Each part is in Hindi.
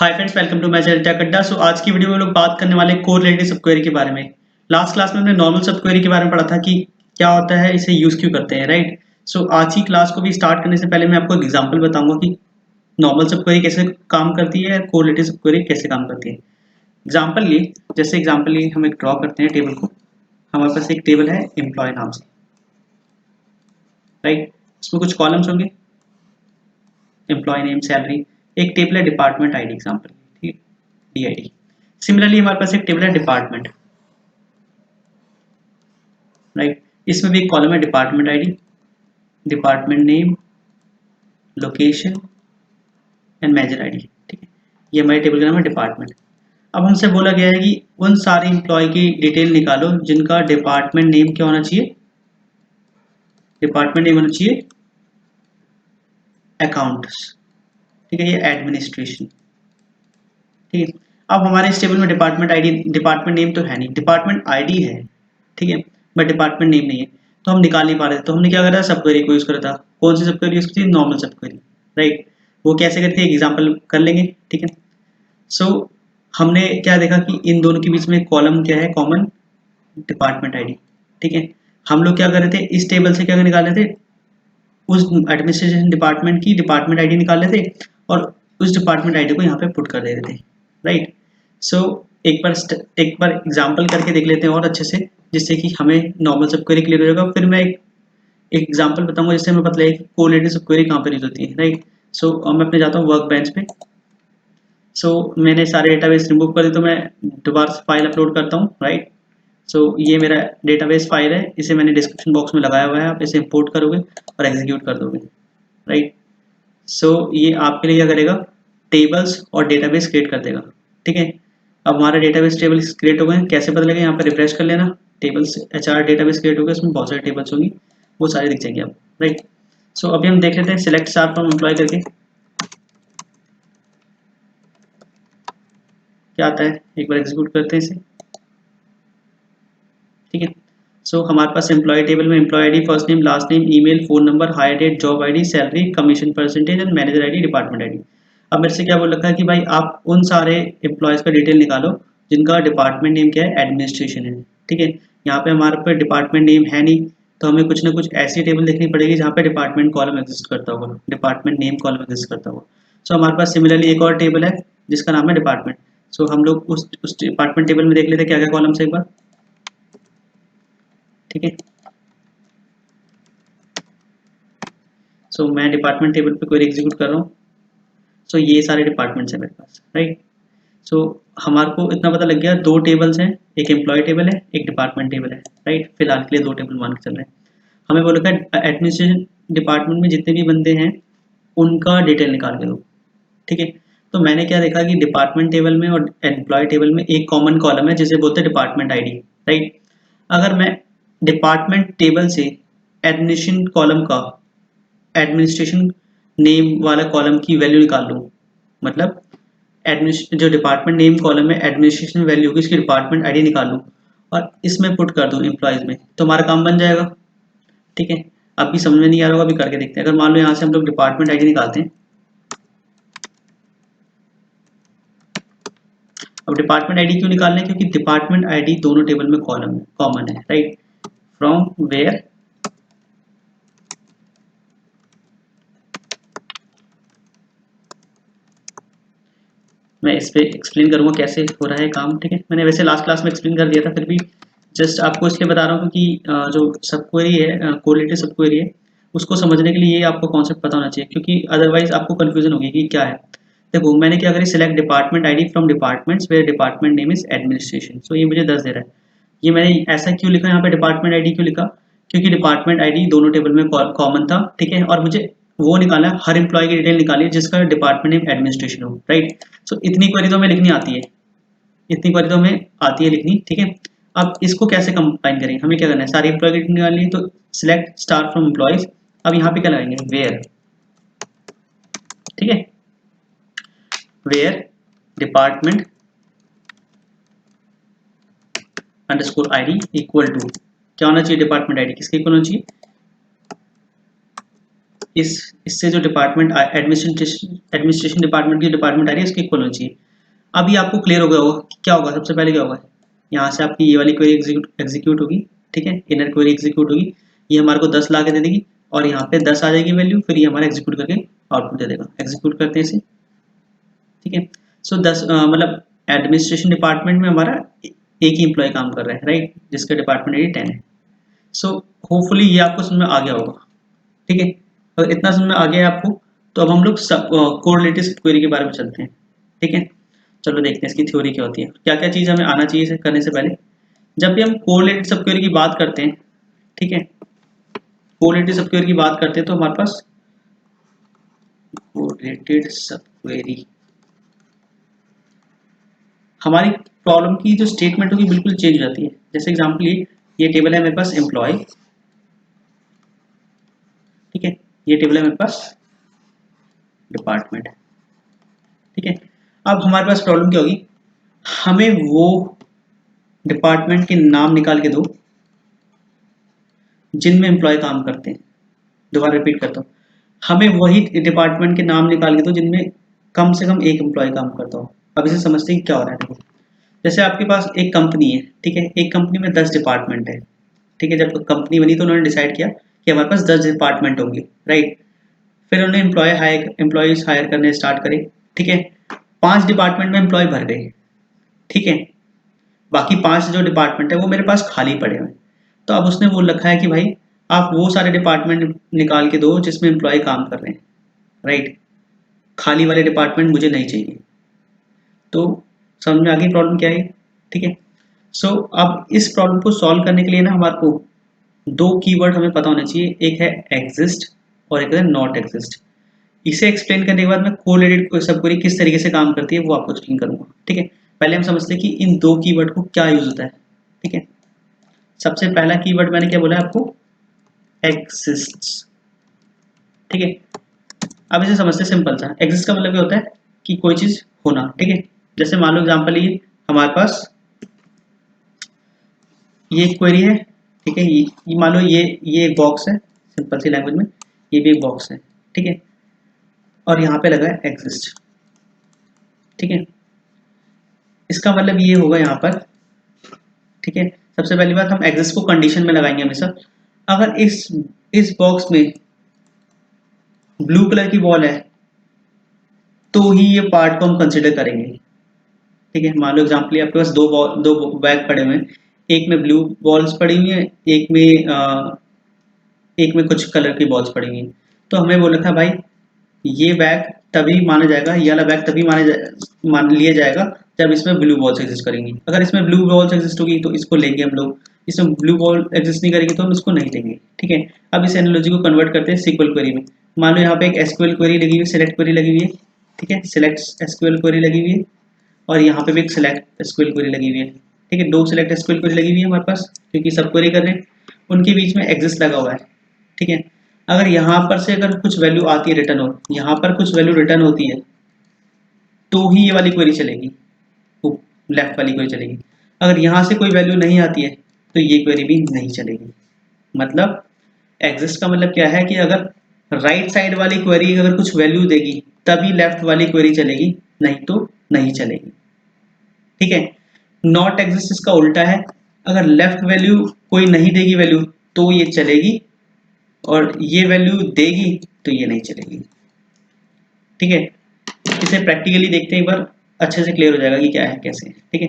Hi friends, welcome to my channel tech Adda. So आज की वीडियो में लोग बात करने वाले कोरिलेटेड सब क्वेरी के बारे में। लास्ट क्लास में हमने नॉर्मल सब क्वेरी के बारे में पढ़ा था कि क्या होता है, इसे यूज क्यों करते हैं, राइट। सो आज की क्लास को भी स्टार्ट करने से पहले मैं आपको एक एग्जांपल बताऊंगा कि नॉर्मल सब क्वेरी कैसे काम करती है और कोरिलेटेड सब क्वेरी कैसे काम करती है। एग्जाम्पल लिए, जैसे एग्जाम्पल लिए हम एक ड्रॉ करते हैं टेबल को। हमारे पास एक टेबल है एम्प्लॉय नाम से, राइट। इसमें कुछ कॉलम्स होंगे, एम्प्लॉय नेम, सैलरी। एक टेबल है डिपार्टमेंट आईडी, एग्जाम्पल, ठीक है, DID। सिमिलरली हमारे पास एक टेबल है डिपार्टमेंट, राइट। इसमें भी एक कॉलम है department ID, department name, location and major ID, ठीक है। ये हमारे टेबल का नाम है डिपार्टमेंट। अब हमसे बोला गया है कि उन सारे इंप्लॉय की डिटेल निकालो जिनका डिपार्टमेंट नेम क्या होना चाहिए, डिपार्टमेंट नेम होना चाहिए अकाउंट्स, ठीक है, ये एडमिनिस्ट्रेशन, ठीक है। अब हमारे इस टेबल में डिपार्टमेंट आईडी, डिपार्टमेंट नेम तो है नहीं, डिपार्टमेंट आईडी है, ठीक है, बट डिपार्टमेंट नेम नहीं है। तो हम निकाल नहीं पा रहे थे, तो हमने क्या करा, सब क्वेरी को यूज करा था। कौन सी सब क्वेरी यूज की थी? नॉर्मल सब क्वेरी, राइट। वो कैसे करती है, एग्जाम्पल कर लेंगे, ठीक है। सो हमने क्या देखा कि इन दोनों के बीच में कॉलम क्या है, कॉमन, डिपार्टमेंट आईडी, ठीक है। हम लोग क्या कर रहे थे, इस टेबल से क्या निकाल रहे थे, उस एडमिनिस्ट्रेशन डिपार्टमेंट की डिपार्टमेंट आईडी निकाल रहे थे और उस डिपार्टमेंट आईडी को यहाँ पे पुट कर दे रहे थे, राइट। सो एक बार एग्जांपल करके देख लेते हैं और अच्छे से, जिससे कि हमें नॉर्मल सब क्वेरी क्लियर हो जाएगा। फिर मैं एक एग्जांपल बताऊंगा जिससे हमें पता लगे कि कोरिलेटेड सब क्वेरी कहाँ पर यूज होती है, राइट। सो मैं अपने जाता हूँ वर्क बेंच पे। सो मैंने सारे डेटाबेस रिमूव कर दिए, तो मैं दोबारा से फाइल अपलोड करता हूँ, राइट। सो ये मेरा डेटाबेस फाइल है, इसे मैंने डिस्क्रिप्शन बॉक्स में लगाया हुआ है, आप इसे इंपोर्ट करोगे और एग्जीक्यूट कर दोगे, राइट। सो ये आपके लिए क्या करेगा, टेबल्स और डेटाबेस क्रिएट कर देगा, ठीक है। अब हमारे डेटाबेस टेबल्स क्रिएट हो गए, कैसे पता लगे, यहाँ पर रिफ्रेश कर लेना, टेबल्स HR डेटाबेस क्रिएट हो गया, उसमें बहुत सारे टेबल्स होंगी, वो सारे दिख जाएंगे आप, राइट। सो अभी हम देख लेते हैं सिलेक्ट स्टार फ्रॉम एम्प्लॉय करके क्या आता है। एक बार एग्जीक्यूट करते हैं इसे, ठीक है। सो हमारे पास एम्प्लॉय टेबल में employee ID, first name, last name, email, phone number, hire date, job ID, salary, commission percentage and manager ID, department ID. अब मेरे से क्या बोल रखा है कि भाई आप उन सारे एम्प्लॉयज का डिटेल निकालो जिनका डिपार्टमेंट नेम क्या है, एडमिनिस्ट्रेशन है, ठीक है। यहाँ पे हमारे पे डिपार्टमेंट नेम है नहीं, तो हमें कुछ ना कुछ ऐसी टेबल देखनी पड़ेगी जहाँ पे डिपार्टमेंट कॉलम एग्जिस्ट करता होगा, डिपार्टमेंट नेम कॉलम एग्जिस्ट करता होगा। सो हमारे पास सिमिलरली एक और टेबल है जिसका नाम है डिपार्टमेंट। सो हम लोग उस डिपार्टमेंट टेबल में देख लेते हैं क्या क्या कॉलम है एक बार, ठीक है। सो मैं डिपार्टमेंट टेबल पे क्वेरी एग्जीक्यूट कर रहा हूँ। सो ये सारे डिपार्टमेंट्स हैं मेरे पास, राइट। सो हमारे को इतना पता लग गया, दो टेबल्स हैं, एक एम्प्लॉय टेबल है, एक डिपार्टमेंट टेबल है, राइट। फिलहाल के लिए दो टेबल मान के चल रहे हैं। हमें बोला था एडमिनिस्ट्रेशन डिपार्टमेंट में जितने भी बंदे हैं उनका डिटेल निकाल के दो, ठीक है। तो मैंने क्या देखा कि डिपार्टमेंट टेबल में और एम्प्लॉय टेबल में एक कॉमन कॉलम है जिसे बोलते हैं डिपार्टमेंट आईडी, राइट। अगर मैं डिपार्टमेंट टेबल से एडमिनिस्ट्रेशन कॉलम का, एडमिनिस्ट्रेशन नेम वाला कॉलम की वैल्यू निकाल लूँ, मतलब जो डिपार्टमेंट नेम कॉलम है एडमिनिस्ट्रेशन वैल्यू की, इसकी डिपार्टमेंट आईडी निकाल लूँ और इसमें पुट कर दूँ एम्प्लॉयज में, तो हमारा काम बन जाएगा, ठीक है। अभी समझ में नहीं आ रहा होगा, अभी करके देखते हैं। अगर मान लो यहाँ से हम लोग डिपार्टमेंट आईडी निकालते हैं, अब डिपार्टमेंट आईडी क्यों निकालना है, क्योंकि डिपार्टमेंट आईडी दोनों टेबल में कॉलम है, कॉमन है, राइट। फ्रॉम वेयर, मैं इस पे एक्सप्लेन करूंगा कैसे हो रहा है काम, ठीक है। मैंने वैसे लास्ट क्लास में एक्सप्लेन कर दिया था, फिर भी जस्ट आपको इसलिए बता रहा हूँ क्योंकि जो सब क्वेरी है, कोरिलेटेड सब क्वेरी है, उसको समझने के लिए ये आपको कॉन्सेप्ट पता होना चाहिए, क्योंकि अदरवाइज आपको कंफ्यूजन होगी कि क्या है। देखो मैंने क्या करी, select department ID from departments where department name is administration. So ये मुझे 10 दे रहा है। ये मैंने ऐसा क्यों लिखा यहाँ पे, डिपार्टमेंट आईडी क्यों लिखा, क्योंकि डिपार्टमेंट आईडी दोनों टेबल में कॉमन था, ठीक है। और मुझे वो निकाला है, हर एम्प्लॉय की डिटेल निकाली है जिसका डिपार्टमेंट नेम एडमिनिस्ट्रेशन हो, राइट। सो इतनी क्वेरी तो हमें लिखनी आती है, इतनी क्वेरी तो हमें आती है लिखनी, ठीक है। अब इसको कैसे कंबाइन करेंगे, हमें क्या करना है, सारी एम्प्लॉय की डिटेल निकालनी है, तो सिलेक्ट स्टार फ्रॉम एम्प्लॉयज। अब यहाँ पे क्या लगाएंगे, वेयर, ठीक है, where department underscore ID equal to, क्या होना चाहिए, डिपार्टमेंट आईडी किसके इक्वल होना चाहिए, इससे जो डिपार्टमेंट एडमिनिस्ट्रेशन डिपार्टमेंट की डिपार्टमेंट आ रही है इसकी इक्वल होनी चाहिए। अभी आपको क्लियर हो गया होगा क्या होगा। सबसे पहले क्या होगा, यहाँ से आपकी ये वाली क्वेरी एग्जीक्यूट होगी, ठीक है, इनर क्वेरी एग्जीक्यूट होगी, ये हमारे को 10 ला के दे देगी और यहाँ पे 10 आ जाएगी वैल्यू, फिर ये हमारा एग्जीक्यूट करके आउटपुट दे देगा। एग्जीक्यूट करते हैं इसे, ठीक है। सो 10 मतलब एडमिनिस्ट्रेशन डिपार्टमेंट में हमारा एक ही एम्प्लॉय काम कर रहा है, राइट, जिसका डिपार्टमेंट आई डी 10 है। सो होपफुली ये आपको समझ में आ गया होगा, ठीक है। अगर इतना समझ में आ गया है आपको तो अब हम लोग कोरिलेटिव सब क्वेरी के बारे में चलते हैं, ठीक है। चलो देखते हैं इसकी थ्योरी क्या होती है, क्या क्या चीज़ हमें आना चाहिए इसे करने से पहले। जब भी हम कोरिलेटिव सब क्वेरी की बात करते हैं, ठीक है, कोरिलेटिव सब क्वेरी की बात करते हैं तो हमारे पास कोरिलेटेड सब क्वेरी हमारी प्रॉब्लम की जो स्टेटमेंट होगी बिल्कुल चेंज हो जाती है। जैसे एग्जांपल ये टेबल है मेरे पास एम्प्लॉय, ठीक है, ये टेबल है मेरे पास डिपार्टमेंट, ठीक है। अब हमारे पास प्रॉब्लम क्या होगी, हमें वो डिपार्टमेंट के नाम निकाल के दो जिनमें एम्प्लॉय काम करते हैं। दोबारा रिपीट करता हूँ, हमें वही डिपार्टमेंट के नाम निकाल के दो जिनमें कम से कम एक एम्प्लॉय काम करता हो। अब इसे समझते हैं क्या हो रहा है। देखो, जैसे आपके पास एक कंपनी है, ठीक है, एक कंपनी में 10 डिपार्टमेंट है, ठीक है। जब कंपनी बनी तो उन्होंने डिसाइड किया कि हमारे पास 10 डिपार्टमेंट होंगे, राइट। फिर उन्होंने एम्प्लॉयज हायर करने स्टार्ट करे, ठीक है। 5 डिपार्टमेंट में एम्प्लॉय भर गए, ठीक है, बाकी 5 जो डिपार्टमेंट है वो मेरे पास खाली पड़े हुए हैं। तो अब उसने बोल रखा है कि भाई आप वो सारे डिपार्टमेंट निकाल के दो जिसमें एम्प्लॉय काम कर रहे हैं, राइट, खाली वाले डिपार्टमेंट मुझे नहीं चाहिए। तो समझ में आ गई प्रॉब्लम क्या है, ठीक है। सो अब इस प्रॉब्लम को सॉल्व करने के लिए ना हमारे को 2 कीवर्ड हमें पता होने चाहिए, एक है एग्जिस्ट और एक है नॉट एग्जिस्ट। इसे एक्सप्लेन करने के बाद मैं कोरिलेटेड सब क्वेरी किस तरीके से काम करती है वो आपको एक्सप्लेन करूंगा, ठीक है। पहले हम समझते हैं कि इन 2 कीवर्ड को क्या यूज होता है, ठीक है। सबसे पहला कीवर्ड मैंने क्या बोला है आपको, एग्जिस्ट्स, ठीक है। अब इसे समझते सिंपल सा, एग्जिस्ट का मतलब क्या होता है कि कोई चीज होना, ठीक है। जैसे मान लो एग्जांपल ये हमारे पास ये क्वेरी है, ठीक है, ये मान लो ये एक बॉक्स है, सिंपल सी लैंग्वेज में ये भी एक बॉक्स है, ठीक है, और यहाँ पे लगा है एग्जिस्ट, ठीक है। इसका मतलब ये होगा यहाँ पर, ठीक है। सबसे पहली बात हम एग्जिस्ट को कंडीशन में लगाएंगे हमेशा। अगर इस बॉक्स में ब्लू कलर की बॉल है तो ही ये पार्ट को हम कंसिडर करेंगे, ठीक है। मान लो एग्जांपल आपके पास दो बैग पड़े हुए हैं, एक में ब्लू बॉल्स पड़ी हुई है, एक में कुछ कलर की बॉल्स पड़ी हुई हैं। तो हमें बोला था भाई ये बैग तभी माना जाएगा, ये वाला बैग तभी मान लिया जाएगा जब इसमें ब्लू बॉल्स एग्जिस्ट करेंगी। अगर इसमें ब्लू बॉल्स एग्जिस्ट होगी तो इसको लेंगे हम लोग, इसमें ब्लू बॉल एग्जिस्ट नहीं करेगी तो हम इसको नहीं लेंगे, ठीक है। अब इस एनालॉजी को कन्वर्ट करते हैं सीक्वल क्वेरी में। मान लो यहाँ पे एक एसक्यूएल क्वेरी लगी हुई है, सिलेक्ट क्वेरी लगी हुई है, ठीक है, सिलेक्ट एसक्यूएल क्वेरी लगी हुई है, और यहाँ पे भी एक सिलेक्ट एसक्यूएल क्वेरी लगी हुई है, ठीक है। 2 सिलेक्ट एसक्यूएल क्वेरी लगी हुई है हमारे पास क्योंकि सब क्वेरी कर रहे हैं, उनके बीच में एग्जिस्ट लगा हुआ है, ठीक है। अगर यहाँ पर से अगर कुछ वैल्यू आती है रिटर्न, हो यहाँ पर कुछ वैल्यू रिटर्न होती है तो ही ये वाली क्वेरी चलेगी, तो लेफ्ट वाली क्वेरी चलेगी। अगर यहाँ से कोई वैल्यू नहीं आती है तो ये क्वेरी भी नहीं चलेगी। मतलब एग्जिस्ट का मतलब क्या है कि अगर राइट साइड वाली क्वेरी अगर कुछ वैल्यू देगी तभी लेफ्ट वाली क्वेरी चलेगी, नहीं तो नहीं चलेगी, ठीक है। नॉट एग्जिस्ट इसका उल्टा है, अगर लेफ्ट वैल्यू कोई नहीं देगी वैल्यू तो ये चलेगी, और ये वैल्यू देगी तो ये नहीं चलेगी, ठीक है। इसे प्रैक्टिकली देखते हैं एक बार, अच्छे से क्लियर हो जाएगा कि क्या है कैसे है, ठीक है।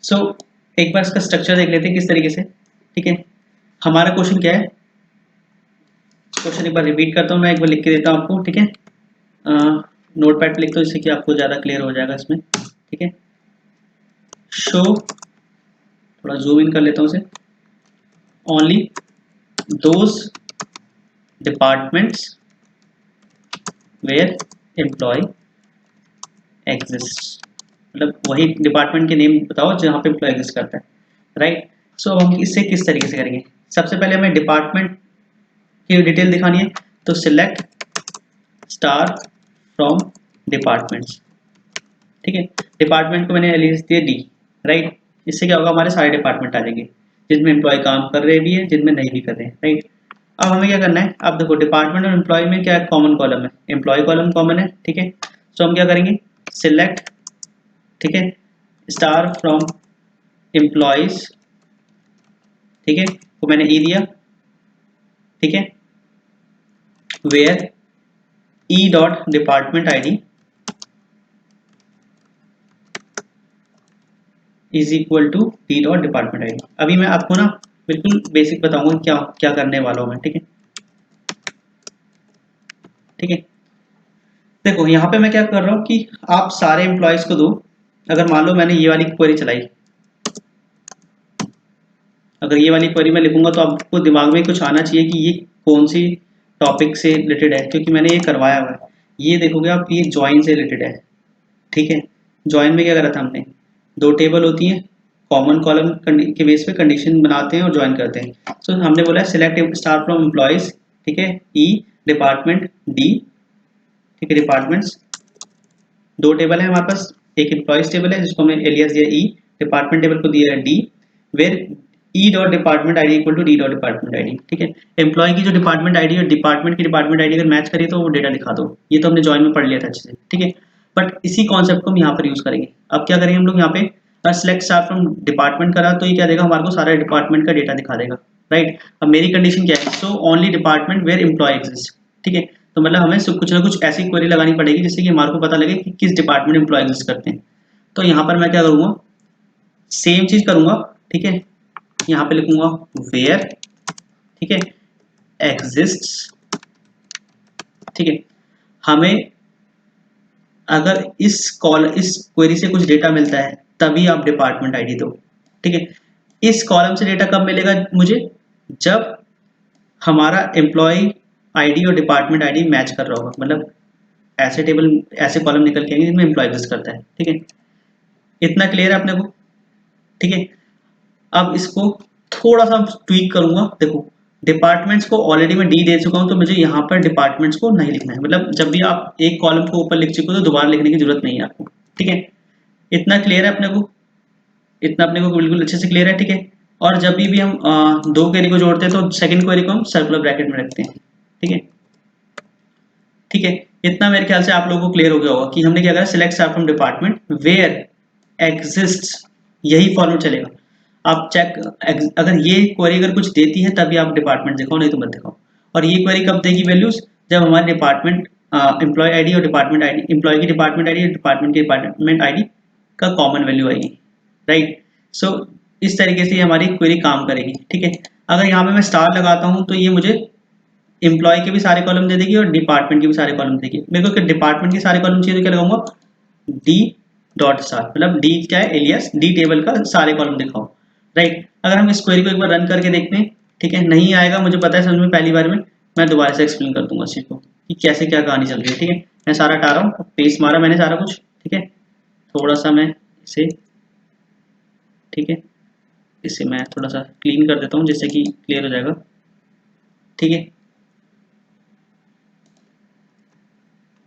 सो एक बार इसका स्ट्रक्चर देख लेते हैं किस तरीके से, ठीक है। हमारा क्वेश्चन क्या है, क्वेश्चन एक बार रिपीट करता हूँ, मैं एक बार लिख के देता हूँ आपको, ठीक है। नोट पैड पर लिखता हूँ जिससे कि आपको ज़्यादा क्लियर हो जाएगा इसमें, ठीक है। शो, थोड़ा जूम इन कर लेता हूँ उसे, only those departments where employee exist, मतलब वही डिपार्टमेंट के नेम बताओ जहाँ पे एम्प्लॉय एग्जिस्ट करता है, राइट। सो अब हम इससे किस तरीके से करेंगे, सबसे पहले हमें डिपार्टमेंट की डिटेल दिखानी है, तो सिलेक्ट स्टार फ्रॉम डिपार्टमेंट्स, ठीक है। डिपार्टमेंट को मैंने एलिस दिया डी, राइट। इससे क्या होगा, हमारे सारे डिपार्टमेंट आ जाएंगे जिनमें एम्प्लॉय काम कर रहे भी है जिनमें नहीं भी कर रहे हैं, राइट। अब हमें क्या करना है, अब देखो डिपार्टमेंट और एम्प्लॉय में क्या कॉमन कॉलम है, एम्प्लॉय कॉलम कॉमन है, ठीक है। तो हम क्या करेंगे, सिलेक्ट, ठीक है, स्टार फ्रॉम एम्प्लॉयज, ठीक है, वो मैंने ई दिया, ठीक है, where E dot department ID is equal to D dot department ID. अभी मैं आपको ना बिल्कुल बेसिक बताऊंगा क्या क्या करने वाला हूं मैं, ठीक है, ठीक है। देखो यहाँ पे मैं क्या कर रहा हूँ कि आप सारे एम्प्लॉयज को दो, अगर मान लो मैंने ये वाली क्वेरी चलाई, अगर ये वाली क्वेरी मैं लिखूंगा तो आपको दिमाग में कुछ आना चाहिए कि ये कौन सी टॉपिक से रिलेटेड है, क्योंकि मैंने ये करवाया हुआ है। ये देखोगे आप, ये ज्वाइन से रिलेटेड है, ठीक है। ज्वाइन में क्या करा था हमने, दो टेबल होती हैं, कॉमन कॉलम के बेस पे कंडीशन बनाते हैं और ज्वाइन करते हैं। तो हमने बोला है सिलेक्ट स्टार फ्रॉम एम्प्लॉयज, ठीक है, ई डिपार्टमेंट डी, ठीक है, डिपार्टमेंट्स दो टेबल है हमारे पास, एक एम्प्लॉयज टेबल है जिसको हमने एलियास दिया ई, डिपार्टमेंट टेबल को दिया है D, where E dot department ID equal to D dot department ID, ठीक है। एम्प्लॉय की जो डिपार्टमेंट आईडी और डिपार्टमेंट की डिपार्टमेंट आईडी अगर मैच करिए तो वो डेटा दिखा दो, ये तो हमने जॉइन में पढ़ लिया था अच्छे से, ठीक है। बट इसी कॉन्सेप्ट को हम यहाँ पर यूज करेंगे। अब क्या करेंगे हम लोग यहाँ पे सिलेक्ट स्टार फ्रॉम डिपार्टमेंट करा तो ये क्या देगा, हमारे को सारा डिपार्टमेंट का डेटा दिखा देगा, राइट। अब मेरी कंडीशन क्या है, so only department where employee exist, ठीक है। तो मतलब हमें कुछ ना कुछ ऐसी क्वेरी लगानी पड़ेगी जिससे कि हमारे को पता लगे कि किस डिपार्टमेंट एम्प्लॉय एग्जिस्ट करते हैं। तो यहाँ पर मैं क्या करूँगा, सेम चीज करूंगा, ठीक है। यहाँ पे लिखूंगा वेयर, ठीक है, एग्जिस्ट, ठीक है। हमें अगर इस क्वेरी से कुछ डेटा मिलता है तभी आप डिपार्टमेंट आईडी दो, ठीक है। इस कॉलम से डेटा कब मिलेगा मुझे, जब हमारा एम्प्लॉय आईडी और डिपार्टमेंट आईडी मैच कर रहा होगा, मतलब ऐसे टेबल ऐसे कॉलम निकल के आएंगे जिनमें एम्प्लॉय एग्जिस्ट करता है, ठीक है। इतना क्लियर है अपने को, ठीक है। अब इसको थोड़ा सा ट्वीक करूंगा, देखो डिपार्टमेंट्स को ऑलरेडी मैं डी दे चुका हूं तो मुझे यहाँ पर डिपार्टमेंट्स को नहीं लिखना है, मतलब जब भी आप एक कॉलम को ऊपर लिख चुके हो तो दोबारा लिखने की जरूरत नहीं है आपको, ठीक है। इतना क्लियर है अपने को, इतना अपने को बिल्कुल अच्छे से क्लियर है, ठीक है। और जब भी हम दो क्वेरी को जोड़ते हैं तो सेकंड क्वेरी को हम सर्कुलर ब्रैकेट में रखते हैं, ठीक है, ठीक है। इतना मेरे ख्याल से आप लोगों को क्लियर हो गया होगा कि हमने क्या करा, select star from department where exist, यही फॉर्मेट चलेगा। आप चेक, अगर ये क्वेरी अगर कुछ देती है तभी आप डिपार्टमेंट दिखाओ, नहीं तो मत दिखाओ। और ये क्वेरी कब देगी वैल्यूज, जब हमारे डिपार्टमेंट एम्प्लॉय आईडी और डिपार्टमेंट आईडी, एम्प्लॉय की डिपार्टमेंट आईडी और डिपार्टमेंट की डिपार्टमेंट आईडी का कॉमन वैल्यू आएगी, राइट। सो इस तरीके से हमारी क्वेरी काम करेगी, ठीक है। अगर यहाँ पे मैं स्टार लगाता हूँ तो ये मुझे एम्प्लॉय के भी सारे कॉलम दे देगी और डिपार्टमेंट के भी सारे कॉलम देगी। मेरे को डिपार्टमेंट के सारे कॉलम चाहिए तो क्या लगाऊंगा, डी डॉट स्टार, मतलब डी क्या है, एलियास डी टेबल का सारे कॉलम दिखाओ, राइट। अगर हम इस क्वेरी को एक बार रन करके देखते हैं, ठीक है, नहीं आएगा मुझे पता है समझ में, पहली बार में मैं दोबारा से एक्सप्लेन कर दूंगा इस चीज को कि कैसे क्या कहानी चल रही है, ठीक है। मैं सारा हटा रहा हूँ, पेस्ट मारा मैंने सारा कुछ, ठीक है। थोड़ा सा मैं इसे, ठीक है, इसे मैं थोड़ा सा क्लीन कर देता हूँ जिससे कि क्लियर हो जाएगा, ठीक है,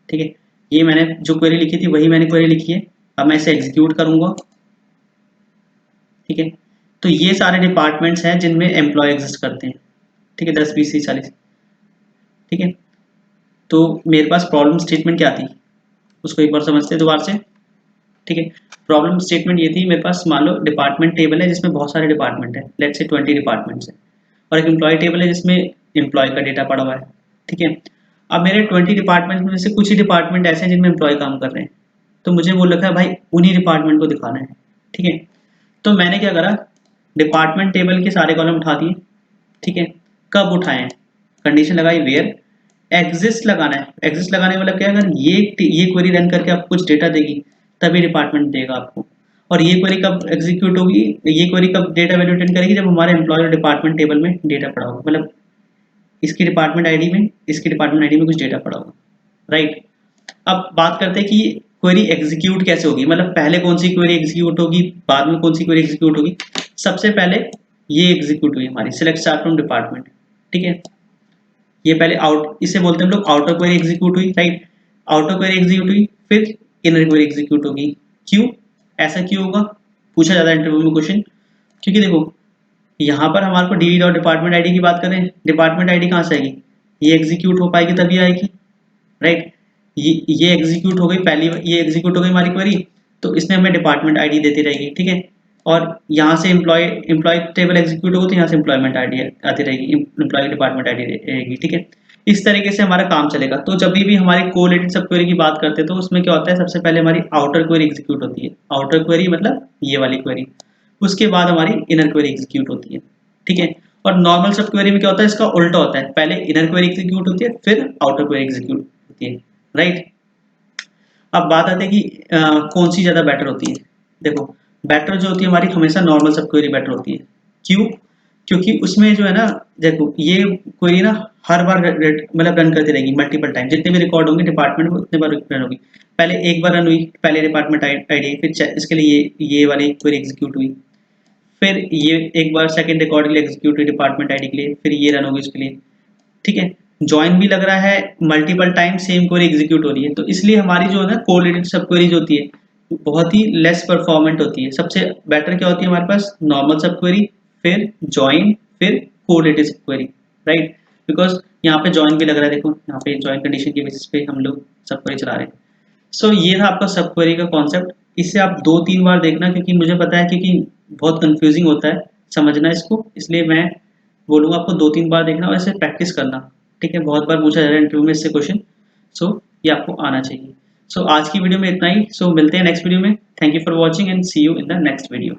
ठीक है। ये मैंने जो क्वेरी लिखी थी वही मैंने क्वेरी लिखी है। अब मैं इसे एग्जीक्यूट करूंगा, ठीक है। तो ये सारे डिपार्टमेंट्स हैं जिनमें एम्प्लॉय एग्जिस्ट करते हैं, ठीक है, 10 20 30 40, ठीक है। तो मेरे पास प्रॉब्लम स्टेटमेंट क्या थी उसको एक बार समझते हैं दोबारा से, ठीक है। प्रॉब्लम स्टेटमेंट ये थी, मेरे पास मान लो डिपार्टमेंट टेबल है जिसमें बहुत सारे डिपार्टमेंट है, लेट्स से 20 डिपार्टमेंट्स है, और एक एम्प्लॉय टेबल है जिसमें एम्प्लॉय का डेटा पड़ा हुआ है, ठीक है। अब मेरे 20 डिपार्टमेंट में से कुछ ही डिपार्टमेंट ऐसे हैं जिनमें एम्प्लॉय काम कर रहे हैं, तो मुझे वो लगा भाई उन्हीं डिपार्टमेंट को दिखाना है, ठीक है। तो मैंने क्या करा, डिपार्टमेंट टेबल के सारे कॉलम उठा दिए, ठीक है। कब उठाए हैं, कंडीशन लगाई वेयर एग्जिस्ट लगाना है। एग्जिस्ट लगाने का मतलब क्या है, अगर ये क्वेरी रन करके आपको कुछ डेटा देगी तभी डिपार्टमेंट देगा आपको। और ये क्वेरी कब एग्जीक्यूट होगी, ये क्वेरी कब डेटा वैल्यू रिटर्न करेगी, जब हमारे एम्प्लॉय और डिपार्टमेंट टेबल में डेटा पड़ा होगा, मतलब इसकी डिपार्टमेंट आईडी में, इसकी डिपार्टमेंट आईडी में कुछ डेटा पड़ा होगा, राइट। अब बात करते हैं कि क्वेरी एग्जीक्यूट कैसे होगी, मतलब पहले कौन सी क्वेरी एग्जीक्यूट होगी, बाद में कौन सी क्वेरी एग्जीक्यूट होगी। सबसे पहले ये एग्जीक्यूट हुई हमारी सिलेक्ट स्टार फ्रॉम डिपार्टमेंट, ठीक है। ये पहले आउट, इसे बोलते हैं हम लोग आउटर क्वेरी एग्जीक्यूट हुई, राइट। आउटर क्वेरी एग्जीक्यूट हुई, फिर इनर क्वेरी एग्जीक्यूट होगी। क्यों, ऐसा क्यों होगा, पूछा जाता है इंटरव्यू में क्वेश्चन, क्योंकि देखो यहाँ पर हमारे को डी डॉट डिपार्टमेंट आईडी की बात करें, डिपार्टमेंट आईडी कहाँ से आएगी, ये एग्जीक्यूट हो पाएगी तभी आएगी, राइट। ये एग्जीक्यूट हो गई पहली, ये एग्जीक्यूट हो गई हमारी क्वेरी, तो इसने हमें डिपार्टमेंट आईडी देती रहेगी, ठीक है। और यहाँ से एम्प्लॉय टेबल एग्जीक्यूट होगा तो यहाँ से एम्प्लॉयमेंट आईडी आती रहेगी, एम्प्लॉय डिपार्टमेंट आईडी रहेगी, ठीक है। इस तरीके से हमारा काम चलेगा। तो जब भी हमारी कोरिलेटेड सब क्वेरी की बात करते हैं तो उसमें क्या होता है, सबसे पहले हमारी आउटर क्वेरी एग्जीक्यूट होती है, आउटर क्वेरी मतलब ये वाली क्वेरी, उसके बाद हमारी इनर क्वेरी एग्जीक्यूट होती है, ठीक है। और नॉर्मल सब क्वेरी में क्या होता है, इसका उल्टा होता है, पहले इनर क्वेरी एग्जीक्यूट होती है फिर आउटर क्वेरी एग्जीक्यूट होती है, राइट। अब बात आती है कि कौन सी ज़्यादा बेटर होती है। देखो, बेटर जो होती है हमारी हमेशा नॉर्मल सब क्वेरी बेटर होती है। क्यों? क्योंकि उसमें जो है ना, देखो ये क्वेरी ना हर बार मतलब रन करती रहेगी मल्टीपल टाइम, जितने भी रिकॉर्ड होंगे डिपार्टमेंट में उतने बार रन होगी। पहले एक बार रन हुई, पहले डिपार्टमेंट आईडी, फिर इसके लिए ये वाली क्वेरी एग्जीक्यूट हुई, फिर ये एक बार सेकंड रिकॉर्ड के लिए एग्जीक्यूट हुई डिपार्टमेंट आईडी के लिए, फिर ये रन होगी इसके लिए, ठीक है। ज्वाइन भी लग रहा है, multiple time same query execute हो रही है, तो इसलिए हमारी जो है ना कोरिलेटेड सब क्वेरी जो होती है बहुत ही लेस परफॉर्मेंट होती है। सबसे बेटर क्या होती है हमारे पास, नॉर्मल सब क्वेरी, फिर ज्वाइन, फिर कोरिलेटेड सब क्वेरी, राइट। बिकॉज यहाँ पे ज्वाइन भी लग रहा है, देखो यहाँ पे ज्वाइन कंडीशन की बेसिस पे हम लोग सब क्वेरी चला रहे हैं। सो ये था आपका सब क्वेरी का कॉन्सेप्ट। इसे आप 2-3 बार देखना, क्योंकि मुझे पता है क्योंकि बहुत कंफ्यूजिंग होता है समझना इसको, इसलिए मैं बोलूँगा आपको 2-3 बार देखना और इसे प्रैक्टिस करना, ठीक है। बहुत बार पूछा जा रहा है इंटरव्यू में इससे क्वेश्चन, सो ये आपको आना चाहिए। सो आज की वीडियो में इतना ही, सो मिलते हैं नेक्स्ट वीडियो में। Thank you for watching and see you in the next video.